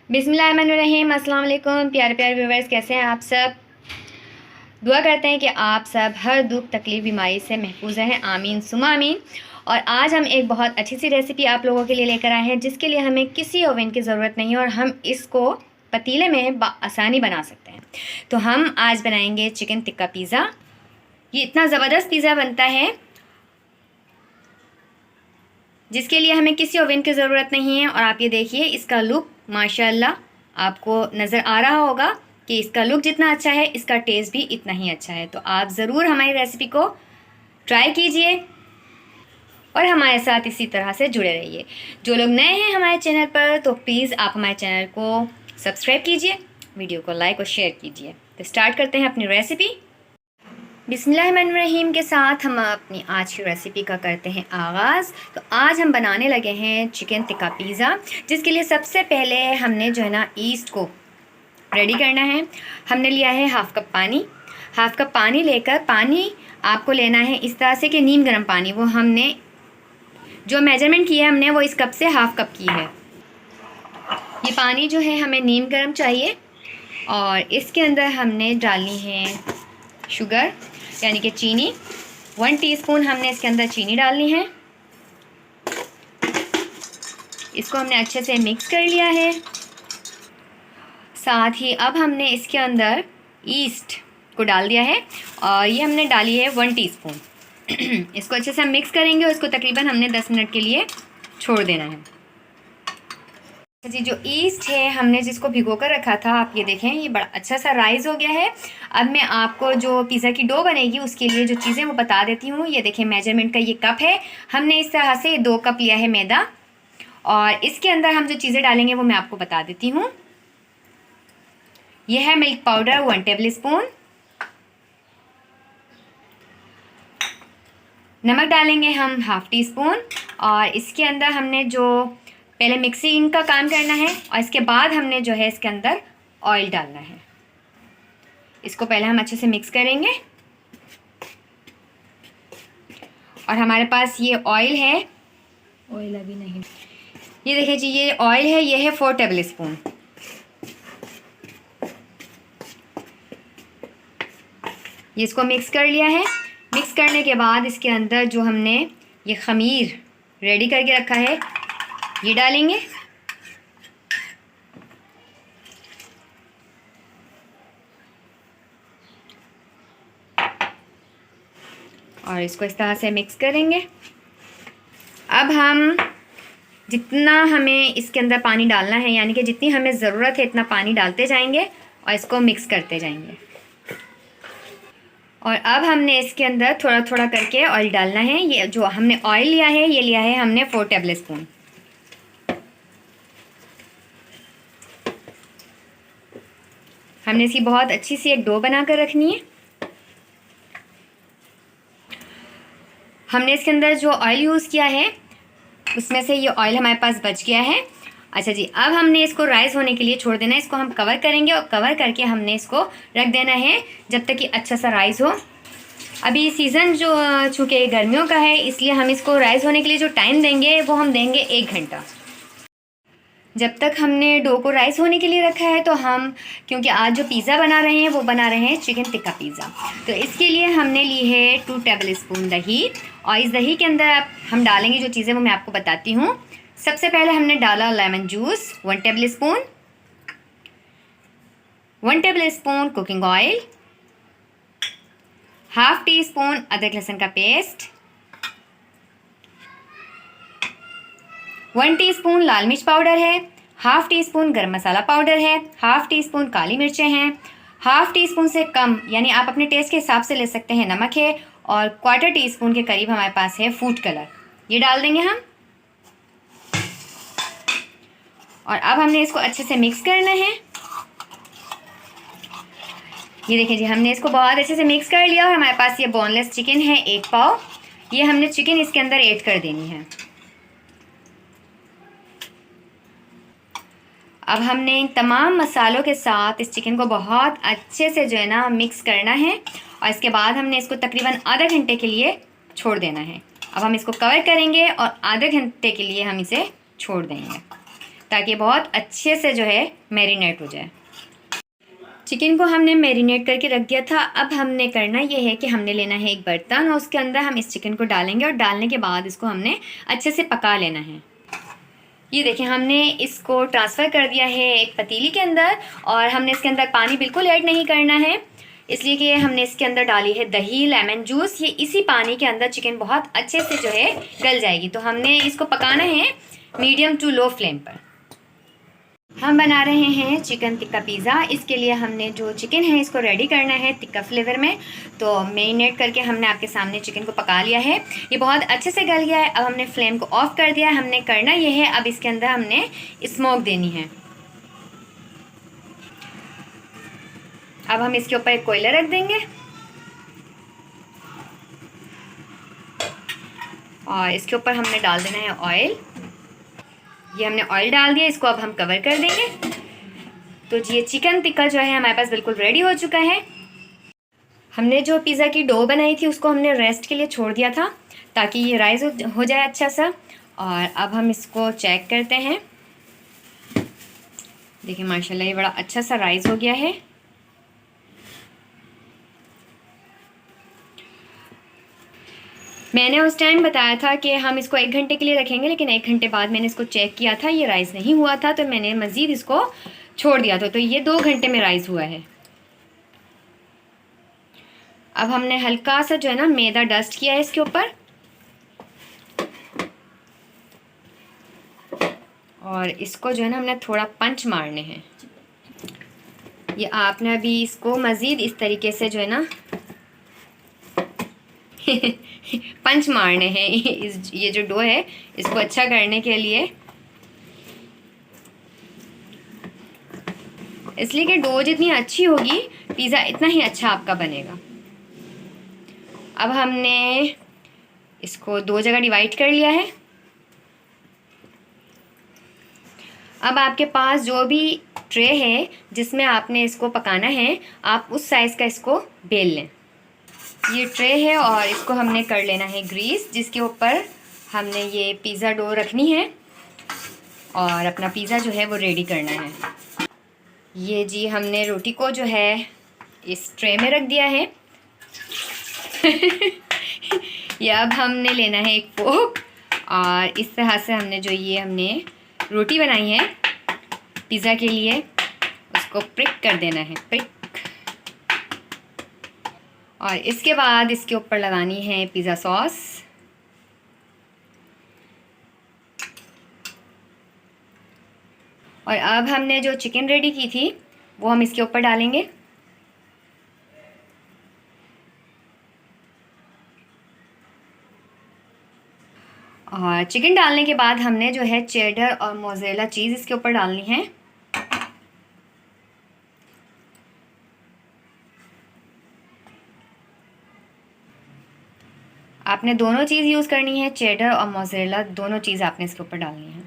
बिस्मिल्लाहिर्रहमानिर्रहीम। अस्सलाम वालेकुम प्यारे प्यारे व्यूवर्स, कैसे हैं आप सब। दुआ करते हैं कि आप सब हर दुख तकलीफ़ बीमारी से महफूज रहें, आमीन सुमा आमीन। और आज हम एक बहुत अच्छी सी रेसिपी आप लोगों के लिए लेकर आए हैं, जिसके लिए हमें किसी ओवन की ज़रूरत नहीं है और हम इसको पतीले में आसानी बना सकते हैं। तो हम आज बनाएंगे चिकन टिक्का पिज़्ज़ा। ये इतना ज़बरदस्त पिज़्ज़ा बनता है जिसके लिए हमें किसी ओवन की ज़रूरत नहीं है। और आप ये देखिए इसका लुक, माशाल्लाह आपको नज़र आ रहा होगा कि इसका लुक जितना अच्छा है इसका टेस्ट भी इतना ही अच्छा है। तो आप ज़रूर हमारी रेसिपी को ट्राई कीजिए और हमारे साथ इसी तरह से जुड़े रहिए। जो लोग नए हैं हमारे चैनल पर तो प्लीज़ आप हमारे चैनल को सब्सक्राइब कीजिए, वीडियो को लाइक और शेयर कीजिए। तो स्टार्ट करते हैं अपनी रेसिपी। बिस्मिल्लाहिर्रहमानिर्रहीम के साथ हम अपनी आज की रेसिपी का करते हैं आगाज़। तो आज हम बनाने लगे हैं चिकन टिक्का पिज़्ज़ा, जिसके लिए सबसे पहले हमने जो है ना ईस्ट को रेडी करना है। हमने लिया है हाफ़ कप पानी। हाफ़ कप पानी लेकर, पानी आपको लेना है इस तरह से कि नीम गर्म पानी। वो हमने जो मेजरमेंट की है हमने वो इस कप से हाफ़ कप की है। ये पानी जो है हमें नीम गर्म चाहिए और इसके अंदर हमने डालनी है शुगर यानी कि चीनी। 1 टीस्पून हमने इसके अंदर चीनी डालनी है। इसको हमने अच्छे से मिक्स कर लिया है। साथ ही अब हमने इसके अंदर ईस्ट को डाल दिया है और ये हमने डाली है 1 टीस्पून। इसको अच्छे से हम मिक्स करेंगे और इसको तकरीबन हमने 10 मिनट के लिए छोड़ देना है। जी, जो ईस्ट है हमने जिसको भिगो कर रखा था, आप ये देखें ये बड़ा अच्छा सा राइज़ हो गया है। अब मैं आपको जो पिज़्ज़ा की डो बनेगी उसके लिए जो चीज़ें वो बता देती हूँ। ये देखें मेजरमेंट का ये कप है, हमने इस तरह से 2 कप लिया है मैदा और इसके अंदर हम जो चीज़ें डालेंगे वो मैं आपको बता देती हूँ। यह है मिल्क पाउडर 1 टेबल स्पून, नमक डालेंगे हम हाफ़ टी स्पून और इसके अंदर हमने जो पहले मिक्सिंग का काम करना है और इसके बाद हमने जो है इसके अंदर ऑयल डालना है। इसको पहले हम अच्छे से मिक्स करेंगे और हमारे पास ये ऑयल है, ऑयल अभी नहीं, ये देखिए जी ये ऑयल है, ये है 4 टेबल स्पून। ये इसको मिक्स कर लिया है। मिक्स करने के बाद इसके अंदर जो हमने ये खमीर रेडी करके रखा है ये डालेंगे और इसको इस तरह से मिक्स करेंगे। अब हम जितना हमें इसके अंदर पानी डालना है, यानी कि जितनी हमें ज़रूरत है इतना पानी डालते जाएंगे और इसको मिक्स करते जाएंगे। और अब हमने इसके अंदर थोड़ा थोड़ा करके ऑयल डालना है। ये जो हमने ऑयल लिया है ये लिया है हमने 4 टेबल स्पून। हमने इसकी बहुत अच्छी सी एक डो बना कर रखनी है। हमने इसके अंदर जो ऑयल यूज़ किया है उसमें से ये ऑयल हमारे पास बच गया है। अच्छा जी, अब हमने इसको राइस होने के लिए छोड़ देना है। इसको हम कवर करेंगे और कवर करके हमने इसको रख देना है जब तक कि अच्छा सा राइस हो। अभी सीज़न जो चूँकि गर्मियों का है इसलिए हम इसको राइस होने के लिए जो टाइम देंगे वो हम देंगे 1 घंटा। जब तक हमने डो को राइस होने के लिए रखा है तो हम, क्योंकि आज जो पिज़्ज़ा बना रहे हैं वो बना रहे हैं चिकन टिक्का पिज़्ज़ा, तो इसके लिए हमने ली है 2 टेबल स्पून दही। और इस दही के अंदर हम डालेंगे जो चीज़ें वो मैं आपको बताती हूँ। सबसे पहले हमने डाला lemon juice 1 table spoon, 1 table spoon cooking oil, half tea spoon अदरक लहसुन का पेस्ट, 1 टीस्पून लाल मिर्च पाउडर है, हाफ़ टी स्पून गरम मसाला पाउडर है, हाफ़ टी स्पून काली मिर्चें हैं, हाफ़ टी स्पून से कम यानी आप अपने टेस्ट के हिसाब से ले सकते हैं नमक है और 1/4 टीस्पून के करीब हमारे पास है फूड कलर, ये डाल देंगे हम। और अब हमने इसको अच्छे से मिक्स करना है। ये देखिए जी हमने इसको बहुत अच्छे से मिक्स कर लिया और हमारे पास ये बोनलेस चिकन है 1 पाव। ये हमने चिकन इसके अंदर ऐड कर देनी है। अब हमने इन तमाम मसालों के साथ इस चिकन को बहुत अच्छे से जो है ना मिक्स करना है और इसके बाद हमने इसको तकरीबन आधा घंटे के लिए छोड़ देना है। अब हम इसको कवर करेंगे और आधे घंटे के लिए हम इसे छोड़ देंगे। ताकि बहुत अच्छे से जो है मैरिनेट हो जाए। चिकन को हमने मैरिनेट करके रख दिया था। अब हमने करना ये है कि हमने लेना है एक बर्तन और उसके अंदर हम इस चिकन को डालेंगे और डालने के बाद इसको हमने अच्छे से पका लेना है। ये देखें, हमने इसको ट्रांसफ़र कर दिया है एक पतीली के अंदर और हमने इसके अंदर पानी बिल्कुल ऐड नहीं करना है, इसलिए कि हमने इसके अंदर डाली है दही, लेमन जूस। ये इसी पानी के अंदर चिकन बहुत अच्छे से जो है गल जाएगी। तो हमने इसको पकाना है मीडियम टू लो फ्लेम पर। हम बना रहे हैं चिकन टिक्का पिज़्ज़ा। इसके लिए हमने जो चिकन है इसको रेडी करना है टिक्का फ्लेवर में। तो मैरिनेट करके हमने आपके सामने चिकन को पका लिया है। ये बहुत अच्छे से गल गया है। अब हमने फ्लेम को ऑफ कर दिया है। हमने करना ये है, अब इसके अंदर हमने स्मोक देनी है। अब हम इसके ऊपर एक कोयला रख देंगे और इसके ऊपर हमने डाल देना है ऑयल। ये हमने ऑयल डाल दिया, इसको अब हम कवर कर देंगे। तो जी ये चिकन टिक्का जो है हमारे पास बिल्कुल रेडी हो चुका है। हमने जो पिज़्ज़ा की डो बनाई थी उसको हमने रेस्ट के लिए छोड़ दिया था ताकि ये राइस हो जाए अच्छा सा। और अब हम इसको चेक करते हैं। देखिए माशाल्लाह ये बड़ा अच्छा सा राइस हो गया है। मैंने उस टाइम बताया था कि हम इसको 1 घंटे के लिए रखेंगे, लेकिन 1 घंटे बाद मैंने इसको चेक किया था, ये राइस नहीं हुआ था, तो मैंने मज़ीद इसको छोड़ दिया था। तो ये 2 घंटे में राइस हुआ है। अब हमने हल्का सा जो है ना मैदा डस्ट किया है इसके ऊपर और इसको जो है ना हमने थोड़ा पंच मारने हैं। ये आपने अभी इसको मज़ीद इस तरीके से जो है ना पंच मारने हैं। ये जो डो है इसको अच्छा करने के लिए, इसलिए कि डो जितनी अच्छी होगी पिज़्ज़ा इतना ही अच्छा आपका बनेगा। अब हमने इसको 2 जगह डिवाइड कर लिया है। अब आपके पास जो भी ट्रे है जिसमें आपने इसको पकाना है, आप उस साइज़ का इसको बेल लें। ये ट्रे है और इसको हमने कर लेना है ग्रीस, जिसके ऊपर हमने ये पिज़्ज़ा डो रखनी है और अपना पिज़्ज़ा जो है वो रेडी करना है। ये जी हमने रोटी को जो है इस ट्रे में रख दिया है। ये अब हमने लेना है एक फोक और इस तरह से हमने जो ये हमने रोटी बनाई है पिज़्ज़ा के लिए उसको प्रिक कर देना है, प्रिक। और इसके बाद इसके ऊपर लगानी है पिज़्ज़ा सॉस। और अब हमने जो चिकन रेडी की थी वो हम इसके ऊपर डालेंगे। और चिकन डालने के बाद हमने जो है चेडर और मोज़रेला चीज़ इसके ऊपर डालनी है। आपने दोनों चीज़ यूज़ करनी है, चेडर और मोज़रेला दोनों चीज़ आपने इसके ऊपर डालनी है।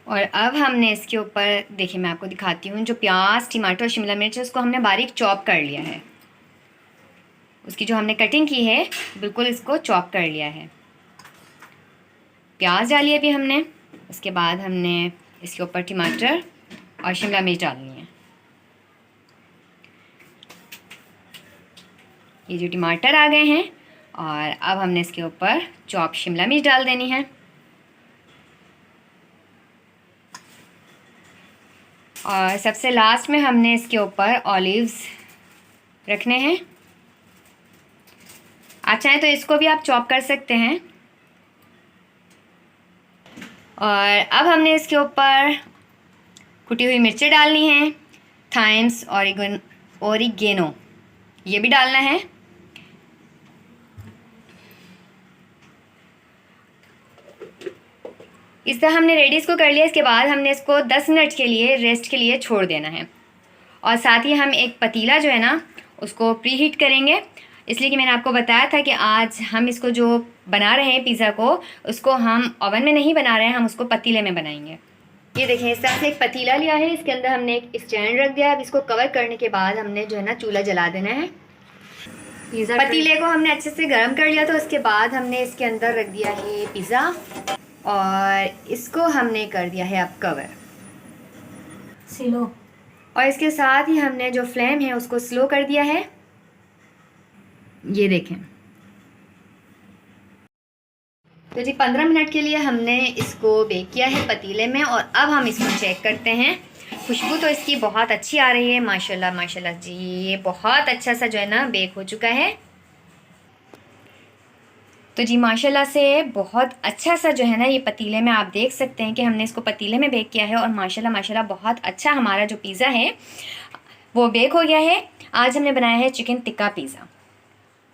और अब हमने इसके ऊपर, देखिए मैं आपको दिखाती हूँ, जो प्याज, टमाटर और शिमला मिर्च है उसको हमने बारीक चॉप कर लिया है। उसकी जो हमने कटिंग की है बिल्कुल इसको चॉप कर लिया है। प्याज डाली अभी हमने, उसके बाद हमने इसके ऊपर टमाटर और शिमला मिर्च डालनी है। ये जो टमाटर आ गए हैं और अब हमने इसके ऊपर चॉप शिमला मिर्च डाल देनी है। और सबसे लास्ट में हमने इसके ऊपर ऑलिव्स रखने हैं। आप चाहें तो इसको भी आप चॉप कर सकते हैं। और अब हमने इसके ऊपर कुटी हुई मिर्चें डालनी हैं, थाइम्स, ओरिगेनो ये भी डालना है। इस तरह हमने रेडी इसको कर लिया। इसके बाद हमने इसको 10 मिनट के लिए रेस्ट के लिए छोड़ देना है। और साथ ही हम एक पतीला जो है ना उसको प्री हीट करेंगे, इसलिए कि मैंने आपको बताया था कि आज हम इसको जो बना रहे हैं पिज़्ज़ा को, उसको हम ओवन में नहीं बना रहे हैं, हम उसको पतीले में बनाएंगे। ये देखें, इस तरह से एक पतीला लिया है, इसके अंदर हमने एक स्टैंड रख दिया है। अब इसको कवर करने के बाद हमने जो है ना चूल्हा जला देना है। पिज़्ज़ा पतीले को हमने अच्छे से गर्म कर लिया, तो उसके बाद हमने इसके अंदर रख दिया है पिज़्ज़ा और इसको हमने कर दिया है अब कवर। स्लो। और इसके साथ ही हमने जो फ्लेम है उसको स्लो कर दिया है। ये देखें, तो जी 15 मिनट के लिए हमने इसको बेक किया है पतीले में। और अब हम इसको चेक करते हैं। खुशबू तो इसकी बहुत अच्छी आ रही है, माशाल्लाह माशाल्लाह जी। ये बहुत अच्छा सा जो है ना बेक हो चुका है। तो जी माशाल्लाह से बहुत अच्छा सा जो है ना ये पतीले में, आप देख सकते हैं कि हमने इसको पतीले में बेक किया है और माशाल्लाह माशाल्लाह बहुत अच्छा हमारा जो पिज़्ज़ा है वो बेक हो गया है। आज हमने बनाया है चिकन टिक्का पिज़्ज़ा।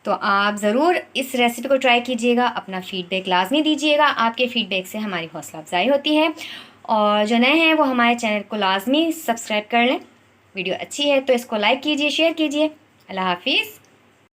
तो आप ज़रूर इस रेसिपी को ट्राई कीजिएगा, अपना फ़ीडबैक लाजमी दीजिएगा। आपके फ़ीडबैक से हमारी हौसला अफजाई होती है। और जो नए हैं वो हमारे चैनल को लाजमी सब्सक्राइब कर लें। वीडियो अच्छी है तो इसको लाइक कीजिए, शेयर कीजिए। अल्लाह हाफिज़।